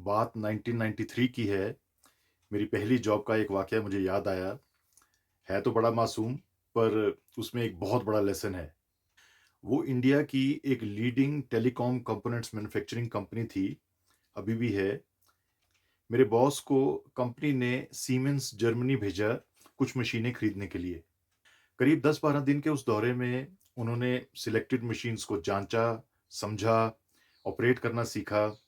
बात 1993 की है। मेरी पहली जॉब का एक वाक़या मुझे याद आया। है तो बड़ा मासूम, पर उसमें एक बहुत बड़ा लेसन है। वो इंडिया की एक leading telecom components manufacturing company थी, अभी भी है। मेरे बॉस को कंपनी ने सीमेंस जर्मनी भेजा कुछ मशीनें खरीदने के लिए। करीब 10-12 दिन के उस दौरे में उन्होंने सिलेक्टेड मशीन्स को जाँचा, समझा, ऑपरेट करना सीखा,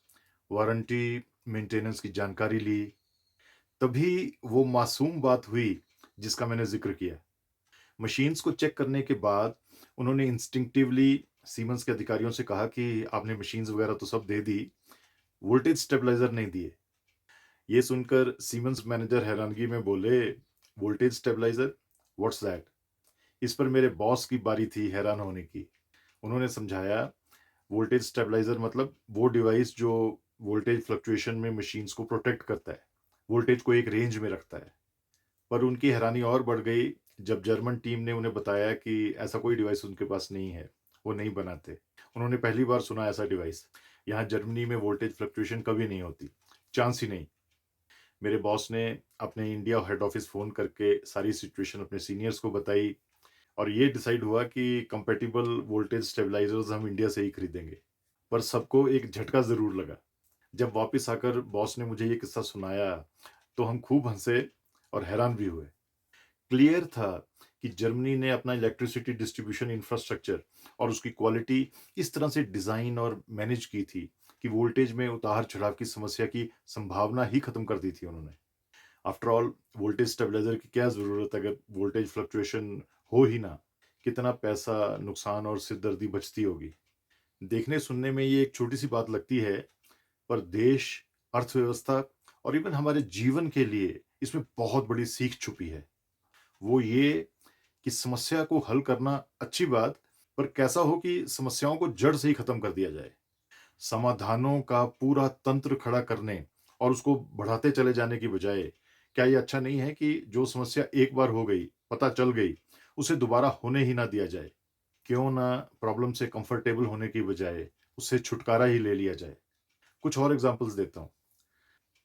वारंटी, मेंटेनेंस की जानकारी ली। तभी वो मासूम बात हुई जिसका मैंने ज़िक्र किया। मशीन्स को चेक करने के बाद उन्होंने इंस्टिंक्टिवली सीमेंस के अधिकारियों से कहा कि आपने मशीन्स वगैरह तो सब दे दी, वोल्टेज स्टेबलाइज़र नहीं दिए। ये सुनकर सीमेंस मैनेजर हैरानगी में बोले, "वोल्टेज स्टेबलाइज़र? What's that?" इस पर मेरे बॉस की बारी थी हैरान होने की। उन्होंने समझाया, वोल्टेज स्टेबलाइज़र मतलब वो डिवाइस जो वोल्टेज फ्लक्चुएशन में मशीन्स को प्रोटेक्ट करता है, वोल्टेज को एक रेंज में रखता है। पर उनकी हैरानी और बढ़ गई जब जर्मन टीम ने उन्हें बताया कि ऐसा कोई डिवाइस उनके पास नहीं है, वो नहीं बनाते। उन्होंने पहली बार सुना ऐसा डिवाइस। यहाँ जर्मनी में वोल्टेज फ्लक्चुएशन कभी नहीं होती, चांस ही नहीं। मेरे बॉस ने अपने इंडिया हेड ऑफिस फ़ोन करके सारी सिचुएशन अपने सीनियर्स को बताई और ये डिसाइड हुआ कि कंपैटिबल वोल्टेज स्टेबलाइज़र्स हम इंडिया से ही खरीदेंगे। पर सबको एक झटका ज़रूर लगा। जब वापस आकर बॉस ने मुझे ये किस्सा सुनाया, तो हम खूब हँसे और हैरान भी हुए। क्लियर था कि जर्मनी ने अपना इलेक्ट्रिसिटी डिस्ट्रीब्यूशन इंफ्रास्ट्रक्चर और उसकी क्वालिटी इस तरह से डिज़ाइन और मैनेज की थी कि वोल्टेज में उतार-चढ़ाव की समस्या की संभावना ही खत्म कर दी थी उन्होंने। आफ्टर ऑल वोल्टेज स्टेबलाइज़र की क्या ज़रूरत अगर वोल्टेज फ्लक्चुएशन हो ही ना, कितना पैसा, नुकसान और सिरदर्दी बचती होगी। देखने सुनने में ये एक छोटी-सी बात लगती है, पर देश, अर्थव्यवस्था और इवन हमारे जीवन के लिए इसमें बहुत बड़ी सीख छुपी है। वो ये कि समस्या को हल करना अच्छी बात, पर कैसा हो कि समस्याओं को जड़ से ही खत्म कर दिया जाए। समाधानों का पूरा तंत्र खड़ा करने और उसको बढ़ाते चले जाने की बजाय, क्या ये अच्छा नहीं है कि जो समस्या एक बार हो गई, पता चल गई, उसे दोबारा होने ही ना दिया जाए? क्यों ना प्रॉब्लम से कंफर्टेबल होने की बजाय उससे छुटकारा ही ले लिया जाए? कुछ और एग्ज़ाम्पल्स देता हूँ।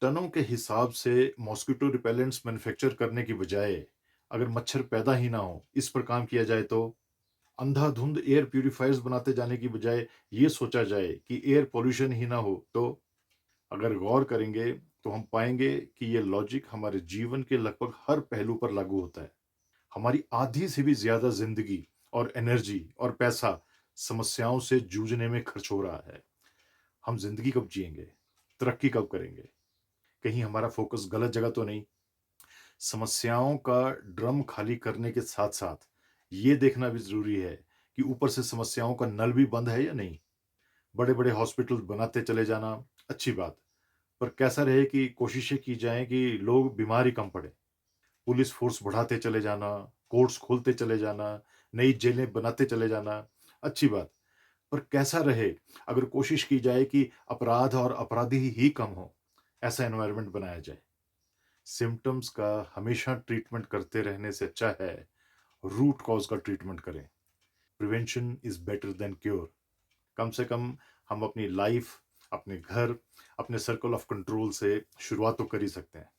टनों के हिसाब से मॉस्किटो रिपेलेंट्स मैन्युफैक्चर करने की बजाय अगर मच्छर पैदा ही ना हो, इस पर काम किया जाए तो? अंधाधुंध एयर प्यूरीफायर्स बनाते जाने की बजाय ये सोचा जाए कि एयर पॉल्यूशन ही ना हो तो? अगर गौर करेंगे तो हम पाएँगे कि ये लॉजिक हमारे जीवन के लगभग हर पहलू पर लागू होता है। हमारी आधी से भी ज़्यादा ज़िंदगी और एनर्जी और पैसा समस्याओं से जूझने में खर्च हो रहा है। हम ज़िंदगी कब जिएँगे? तरक्की कब करेंगे? कहीं हमारा फ़ोकस गलत जगह तो नहीं? समस्याओं का ड्रम खाली करने के साथ-साथ ये देखना भी ज़रूरी है कि ऊपर से समस्याओं का नल भी बंद है या नहीं? बड़े-बड़े हॉस्पिटल बनाते चले जाना, अच्छी बात, पर कैसा रहे कि कोशिशें की जाएँ कि लोग बीमार ही कम पड़ें। पुलिस फ़ोर्स बढ़ाते चले जाना, कोर्ट्स खोलते चले जाना, नई जेलें बनाते चले जाना, अच्छी बात, पर कैसा रहे अगर कोशिश की जाए कि अपराध और अपराधी ही कम हों, ऐसा एनवायरनमेंट बनाया जाए। सिम्पटम्स का हमेशा ट्रीटमेंट करते रहने से अच्छा है रूट कॉज़ का ट्रीटमेंट करें। Prevention is better than cure. कम से कम हम अपनी लाइफ़, अपने घर, अपने सर्कल ऑफ कंट्रोल से शुरुआत तो कर ही सकते हैं।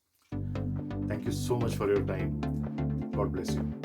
Thank you so much for your time. God bless you.